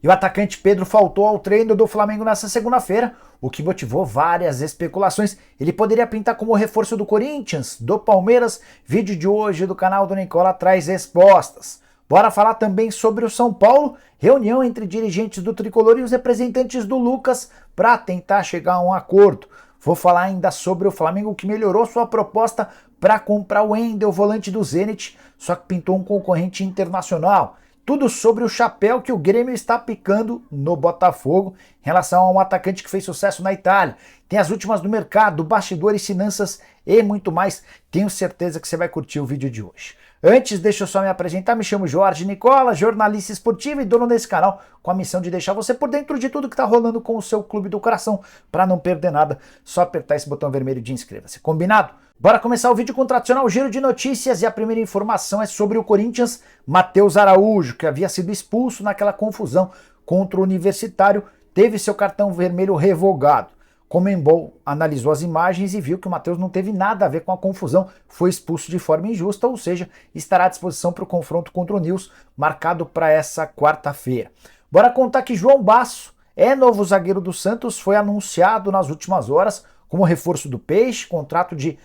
E o atacante Pedro faltou ao treino do Flamengo nessa segunda-feira, o que motivou várias especulações. Ele poderia pintar como reforço do Corinthians, do Palmeiras. Vídeo de hoje do canal do Nicola traz respostas. Bora falar também sobre o São Paulo, reunião entre dirigentes do Tricolor e os representantes do Lucas para tentar chegar a um acordo. Vou falar ainda sobre o Flamengo que melhorou sua proposta para comprar o Wendel, volante do Zenit, só que pintou um concorrente internacional. Tudo sobre o chapéu que o Grêmio está picando no Botafogo em relação a um atacante que fez sucesso na Itália. Tem as últimas do mercado, bastidores, finanças e muito mais. Tenho certeza que você vai curtir o vídeo de hoje. Antes, deixa eu só me apresentar. Me chamo Jorge Nicola, jornalista esportivo e dono desse canal, com a missão de deixar você por dentro de tudo que está rolando com o seu clube do coração. Para não perder nada, só apertar esse botão vermelho de inscreva-se. Combinado? Bora começar o vídeo com o tradicional giro de notícias e a primeira informação é sobre o Corinthians. Matheus Araújo, que havia sido expulso naquela confusão contra o Universitário, teve seu cartão vermelho revogado. Conmebol analisou as imagens e viu que o Matheus não teve nada a ver com a confusão, foi expulso de forma injusta, ou seja, estará à disposição para o confronto contra o Nils, marcado para essa quarta-feira. Bora contar que João Basso é novo zagueiro do Santos, foi anunciado nas últimas horas como reforço do Peixe, contrato de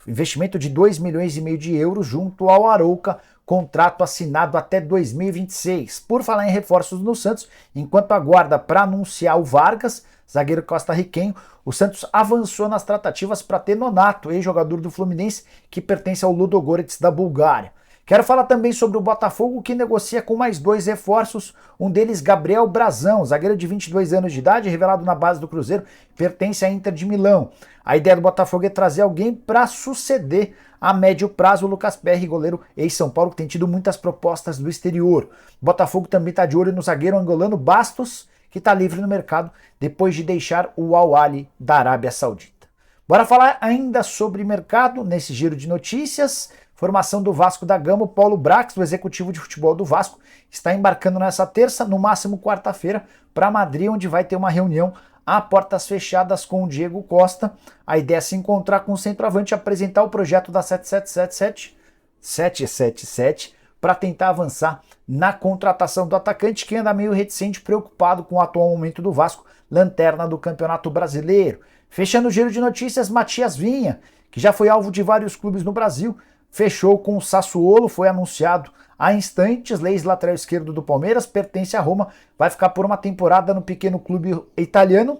investimento de 2,5 milhões de euros junto ao Arouca, contrato assinado até 2026. Por falar em reforços no Santos, enquanto aguarda para anunciar o Vargas, zagueiro costarriquenho, o Santos avançou nas tratativas para ter Nonato, ex-jogador do Fluminense, que pertence ao Ludogorets da Bulgária. Quero falar também sobre o Botafogo, que negocia com mais 2 reforços, um deles Gabriel Brazão, zagueiro de 22 anos de idade, revelado na base do Cruzeiro, pertence à Inter de Milão. A ideia do Botafogo é trazer alguém para suceder a médio prazo o Lucas Perry, goleiro ex-São Paulo, que tem tido muitas propostas do exterior. O Botafogo também está de olho no zagueiro angolano Bastos, que está livre no mercado depois de deixar o Al-Ahly da Arábia Saudita. Bora falar ainda sobre mercado nesse giro de notícias. Formação do Vasco da Gama, o Paulo Brax, o executivo de futebol do Vasco, está embarcando nessa terça, no máximo quarta-feira, para Madrid, onde vai ter uma reunião a portas fechadas com o Diego Costa. A ideia é se encontrar com o centroavante e apresentar o projeto da 777 para tentar avançar na contratação do atacante, que anda meio reticente, preocupado com o atual momento do Vasco, lanterna do Campeonato Brasileiro. Fechando o giro de notícias, Matias Vinha, que já foi alvo de vários clubes no Brasil, fechou com o Sassuolo, foi anunciado há instantes, ex-lateral esquerdo do Palmeiras, pertence à Roma, vai ficar por uma temporada no pequeno clube italiano.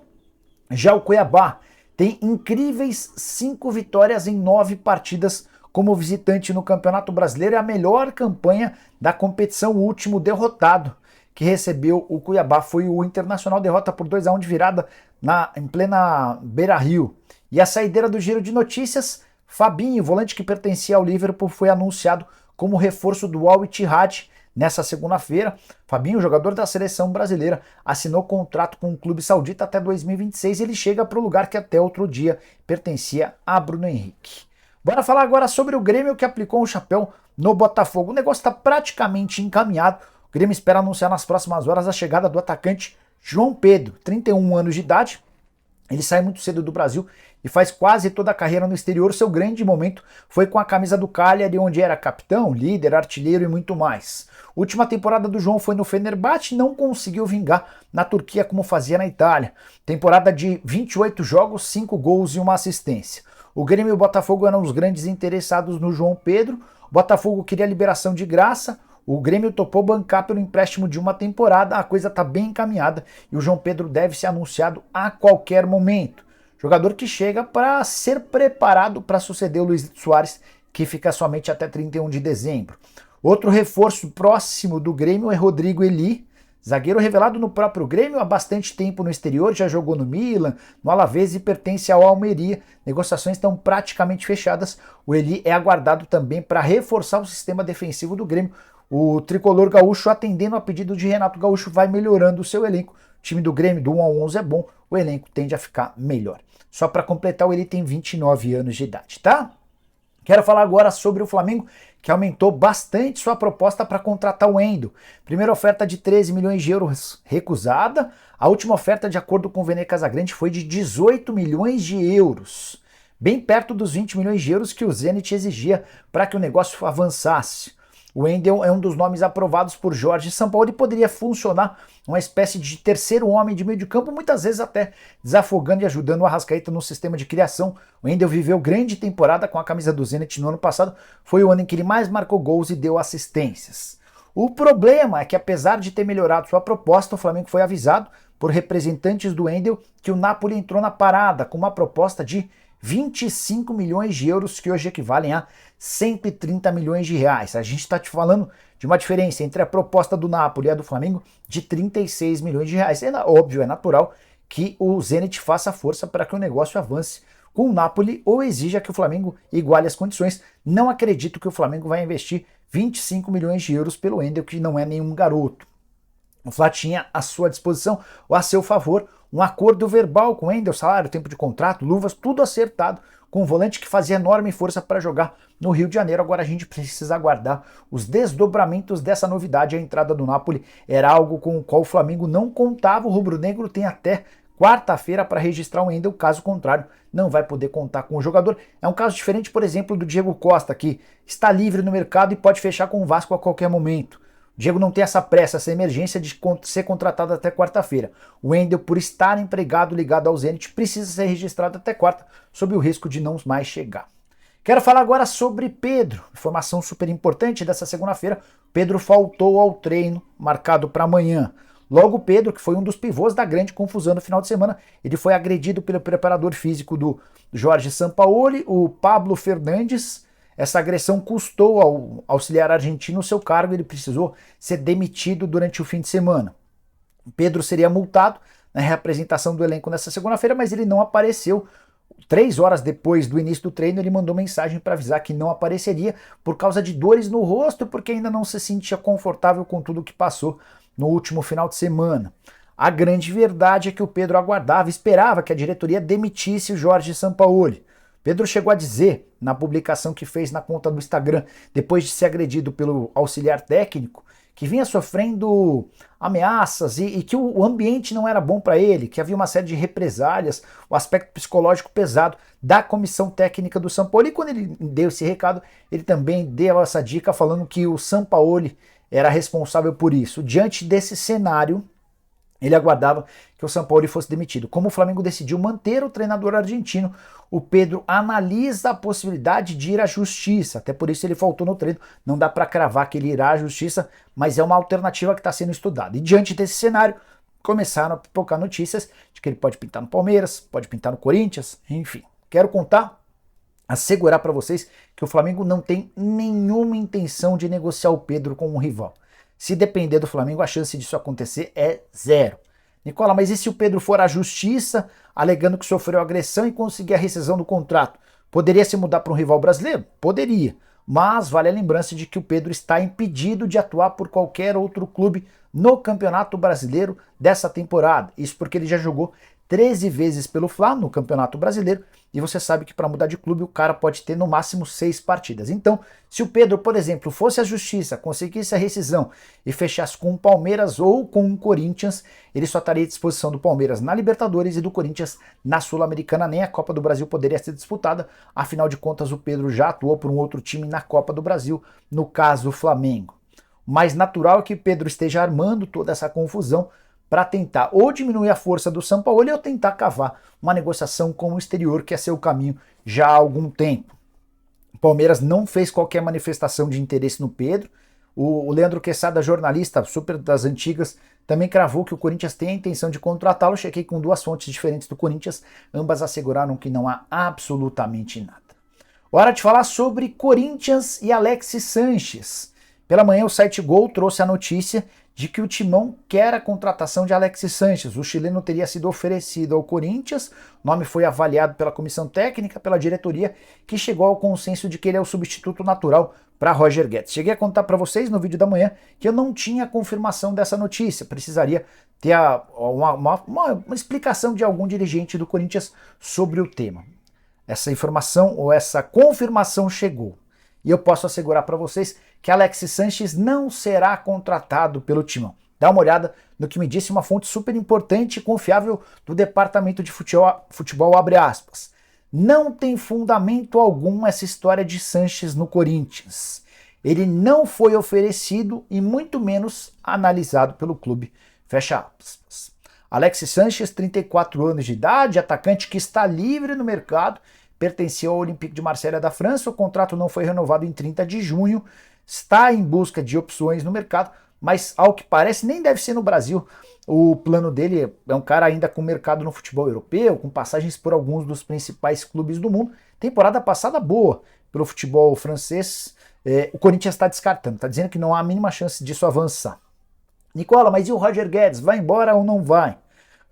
Já o Cuiabá tem incríveis 5 vitórias em 9 partidas como visitante no Campeonato Brasileiro, é a melhor campanha da competição. O último derrotado que recebeu o Cuiabá foi o Internacional, derrota por 2-1 de virada em plena Beira-Rio. E a saideira do giro de notícias, Fabinho, volante que pertencia ao Liverpool, foi anunciado como reforço do Al-Ittihad nessa segunda-feira. Fabinho, jogador da seleção brasileira, assinou contrato com o clube saudita até 2026 e ele chega para o lugar que até outro dia pertencia a Bruno Henrique. Bora falar agora sobre o Grêmio, que aplicou um chapéu no Botafogo. O negócio está praticamente encaminhado. O Grêmio espera anunciar nas próximas horas a chegada do atacante João Pedro, 31 anos de idade. Ele sai muito cedo do Brasil e faz quase toda a carreira no exterior. Seu grande momento foi com a camisa do Cagliari, onde era capitão, líder, artilheiro e muito mais. Última temporada do João foi no Fenerbahçe e não conseguiu vingar na Turquia como fazia na Itália. Temporada de 28 jogos, 5 gols e 1 assistência. O Grêmio e o Botafogo eram os grandes interessados no João Pedro. O Botafogo queria liberação de graça. O Grêmio topou bancar pelo empréstimo de uma temporada, a coisa está bem encaminhada e o João Pedro deve ser anunciado a qualquer momento. Jogador que chega para ser preparado para suceder o Luiz Soares, que fica somente até 31 de dezembro. Outro reforço próximo do Grêmio é Rodrigo Eli, zagueiro revelado no próprio Grêmio há bastante tempo no exterior, já jogou no Milan, no Alavés e pertence ao Almeria. Negociações estão praticamente fechadas. O Eli é aguardado também para reforçar o sistema defensivo do Grêmio. O tricolor gaúcho, atendendo a pedido de Renato Gaúcho, vai melhorando o seu elenco. O time do Grêmio do 1 ao 11 é bom, o elenco tende a ficar melhor. Só para completar, ele tem 29 anos de idade, tá? Quero falar agora sobre o Flamengo, que aumentou bastante sua proposta para contratar o Wendel. Primeira oferta de 13 milhões de euros recusada. A última oferta, de acordo com o Vene Casagrande, foi de 18 milhões de euros. Bem perto dos 20 milhões de euros que o Zenit exigia para que o negócio avançasse. O Wendel é um dos nomes aprovados por Jorge Sampaoli e poderia funcionar uma espécie de terceiro homem de meio de campo, muitas vezes até desafogando e ajudando o Arrascaeta no sistema de criação. O Wendel viveu grande temporada com a camisa do Zenit no ano passado, foi o ano em que ele mais marcou gols e deu assistências. O problema é que, apesar de ter melhorado sua proposta, o Flamengo foi avisado por representantes do Wendel que o Napoli entrou na parada com uma proposta de 25 milhões de euros, que hoje equivalem a 130 milhões de reais. A gente está te falando de uma diferença entre a proposta do Napoli e a do Flamengo de 36 milhões de reais. É óbvio, é natural que o Zenit faça força para que o negócio avance com o Napoli ou exija que o Flamengo iguale as condições. Não acredito que o Flamengo vai investir 25 milhões de euros pelo Wendel, que não é nenhum garoto. O Fla tinha à sua disposição, ou a seu favor, um acordo verbal com o Wendel, salário, tempo de contrato, luvas, tudo acertado, com um volante que fazia enorme força para jogar no Rio de Janeiro. Agora a gente precisa aguardar os desdobramentos dessa novidade. A entrada do Napoli era algo com o qual o Flamengo não contava. O rubro-negro tem até quarta-feira para registrar o Wendel, caso contrário, não vai poder contar com o jogador. É um caso diferente, por exemplo, do Diego Costa, que está livre no mercado e pode fechar com o Vasco a qualquer momento. O Diego não tem essa pressa, essa emergência de ser contratado até quarta-feira. O Wendel, por estar empregado ligado ao Zenit, precisa ser registrado até quarta, sob o risco de não mais chegar. Quero falar agora sobre Pedro. Informação super importante dessa segunda-feira. Pedro faltou ao treino marcado para amanhã. Logo, Pedro, que foi um dos pivôs da grande confusão no final de semana, ele foi agredido pelo preparador físico do Jorge Sampaoli, o Pablo Fernandes. Essa agressão custou ao auxiliar argentino o seu cargo, ele precisou ser demitido durante o fim de semana. Pedro seria multado na reapresentação do elenco nessa segunda-feira, mas ele não apareceu. 3 horas depois do início do treino, ele mandou mensagem para avisar que não apareceria por causa de dores no rosto, porque ainda não se sentia confortável com tudo o que passou no último final de semana. A grande verdade é que o Pedro aguardava, esperava que a diretoria demitisse o Jorge Sampaoli. Pedro chegou a dizer, na publicação que fez na conta do Instagram, depois de ser agredido pelo auxiliar técnico, que vinha sofrendo ameaças e que o ambiente não era bom para ele, que havia uma série de represálias, o aspecto psicológico pesado da comissão técnica do Sampaoli. E quando ele deu esse recado, ele também deu essa dica falando que o Sampaoli era responsável por isso. Diante desse cenário, ele aguardava que o Sampaoli fosse demitido. Como o Flamengo decidiu manter o treinador argentino, o Pedro analisa a possibilidade de ir à justiça. Até por isso ele faltou no treino. Não dá para cravar que ele irá à justiça, mas é uma alternativa que está sendo estudada. E diante desse cenário, começaram a pipocar notícias de que ele pode pintar no Palmeiras, pode pintar no Corinthians, enfim. Quero assegurar para vocês que o Flamengo não tem nenhuma intenção de negociar o Pedro com um rival. Se depender do Flamengo, a chance disso acontecer é zero. Nicola, mas e se o Pedro for à justiça, alegando que sofreu agressão e conseguir a rescisão do contrato? Poderia se mudar para um rival brasileiro? Poderia. Mas vale a lembrança de que o Pedro está impedido de atuar por qualquer outro clube no Campeonato Brasileiro dessa temporada. Isso porque ele já jogou 13 vezes pelo Fla no Campeonato Brasileiro, e você sabe que para mudar de clube o cara pode ter no máximo 6 partidas. Então, se o Pedro, por exemplo, fosse à justiça, conseguisse a rescisão e fechasse com o Palmeiras ou com o Corinthians, ele só estaria à disposição do Palmeiras na Libertadores e do Corinthians na Sul-Americana. Nem a Copa do Brasil poderia ser disputada, afinal de contas o Pedro já atuou por um outro time na Copa do Brasil, no caso o Flamengo. O mais natural é que Pedro esteja armando toda essa confusão para tentar ou diminuir a força do Sampaoli ou tentar cavar uma negociação com o exterior, que é seu caminho já há algum tempo. O Palmeiras não fez qualquer manifestação de interesse no Pedro. O Leandro Quesada, jornalista super das antigas, também cravou que o Corinthians tem a intenção de contratá-lo. Chequei com 2 fontes diferentes do Corinthians, ambas asseguraram que não há absolutamente nada. Hora de falar sobre Corinthians e Alexis Sanches. Pela manhã o site Gol trouxe a notícia de que o Timão quer a contratação de Alexis Sanches. O chileno teria sido oferecido ao Corinthians, o nome foi avaliado pela comissão técnica, pela diretoria, que chegou ao consenso de que ele é o substituto natural para Roger Guedes. Cheguei a contar para vocês no vídeo da manhã que eu não tinha confirmação dessa notícia, precisaria ter uma explicação de algum dirigente do Corinthians sobre o tema. Essa informação ou essa confirmação chegou. E eu posso assegurar para vocês que Alexis Sanches não será contratado pelo Timão. Dá uma olhada no que me disse uma fonte super importante e confiável do departamento de futebol, abre aspas. Não tem fundamento algum essa história de Sanches no Corinthians. Ele não foi oferecido e muito menos analisado pelo clube. Fecha aspas. Alexis Sanchez, 34 anos de idade, atacante que está livre no mercado, pertencia ao Olympique de Marselha da França, o contrato não foi renovado em 30 de junho, está em busca de opções no mercado, mas ao que parece nem deve ser no Brasil. O plano dele é um cara ainda com mercado no futebol europeu, com passagens por alguns dos principais clubes do mundo. Temporada passada boa pelo futebol francês, o Corinthians está descartando, está dizendo que não há a mínima chance disso avançar. Nicola, mas e o Roger Guedes? Vai embora ou não vai?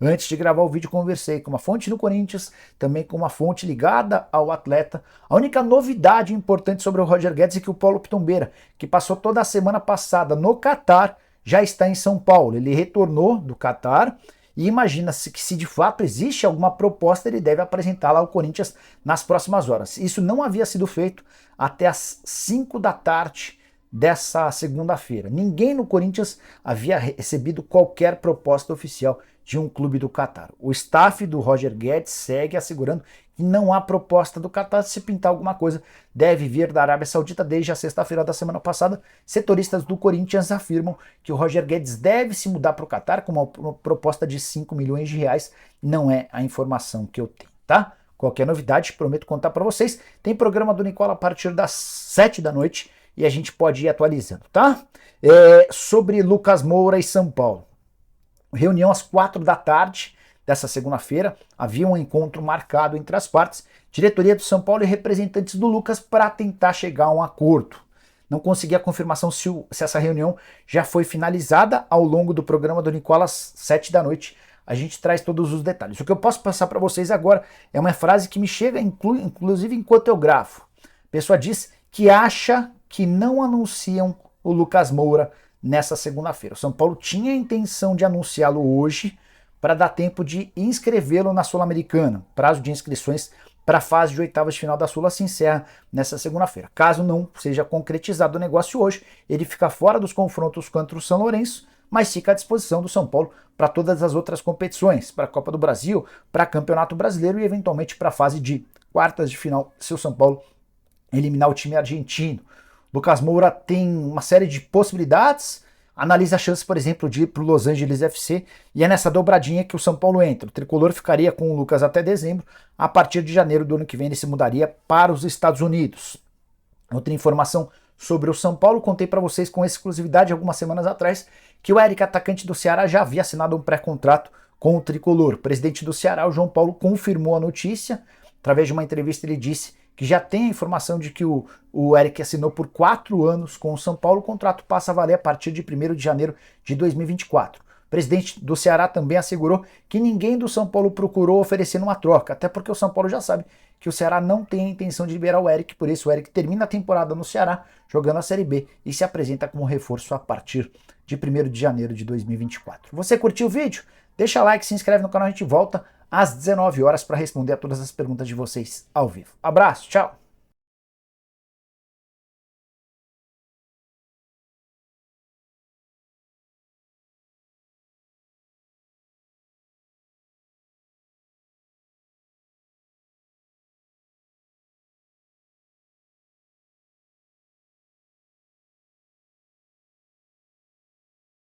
Antes de gravar o vídeo, conversei com uma fonte no Corinthians, também com uma fonte ligada ao atleta. A única novidade importante sobre o Roger Guedes é que o Paulo Pitombeira, que passou toda a semana passada no Catar, já está em São Paulo. Ele retornou do Catar e imagina-se que, se de fato existe alguma proposta, ele deve apresentá-la ao Corinthians nas próximas horas. Isso não havia sido feito até as 5 da tarde dessa segunda-feira. Ninguém no Corinthians havia recebido qualquer proposta oficial de um clube do Catar. O staff do Roger Guedes segue assegurando que não há proposta do Catar. Se pintar alguma coisa, deve vir da Arábia Saudita. Desde a sexta-feira da semana passada, setoristas do Corinthians afirmam que o Roger Guedes deve se mudar para o Catar com uma proposta de 5 milhões de reais. Não é a informação que eu tenho, tá? Qualquer novidade, prometo contar para vocês. Tem programa do Nicola a partir das 7 da noite e a gente pode ir atualizando, tá? Sobre Lucas Moura e São Paulo. Reunião às 4 da tarde dessa segunda-feira, havia um encontro marcado entre as partes, diretoria do São Paulo e representantes do Lucas, para tentar chegar a um acordo. Não consegui a confirmação se essa reunião já foi finalizada. Ao longo do programa do Nicola às 7 da noite. A gente traz todos os detalhes. O que eu posso passar para vocês agora é uma frase que me chega, inclusive enquanto eu gravo. A pessoa diz que acha que não anunciam o Lucas Moura nessa segunda-feira. O São Paulo tinha a intenção de anunciá-lo hoje para dar tempo de inscrevê-lo na Sul-Americana. Prazo de inscrições para a fase de oitavas de final da Sula se encerra nessa segunda-feira. Caso não seja concretizado o negócio hoje, ele fica fora dos confrontos contra o São Lourenço, mas fica à disposição do São Paulo para todas as outras competições, para a Copa do Brasil, para Campeonato Brasileiro e eventualmente para a fase de quartas de final, se o São Paulo eliminar o time argentino. Lucas Moura tem uma série de possibilidades, analisa a chance, por exemplo, de ir para o Los Angeles FC, e é nessa dobradinha que o São Paulo entra. O tricolor ficaria com o Lucas até dezembro, a partir de janeiro do ano que vem ele se mudaria para os Estados Unidos. Outra informação sobre o São Paulo, contei para vocês com exclusividade algumas semanas atrás, que o Eric, atacante do Ceará, já havia assinado um pré-contrato com o tricolor. O presidente do Ceará, o João Paulo, confirmou a notícia. Através de uma entrevista ele disse que já tem a informação de que o Eric assinou por 4 anos com o São Paulo. O contrato passa a valer a partir de 1º de janeiro de 2024. O presidente do Ceará também assegurou que ninguém do São Paulo procurou oferecendo uma troca, até porque o São Paulo já sabe que o Ceará não tem a intenção de liberar o Eric, por isso o Eric termina a temporada no Ceará, jogando a Série B, e se apresenta como reforço a partir de 1º de janeiro de 2024. Você curtiu o vídeo? Deixa like, se inscreve no canal, a gente volta às 19 horas para responder a todas as perguntas de vocês ao vivo. Abraço, tchau!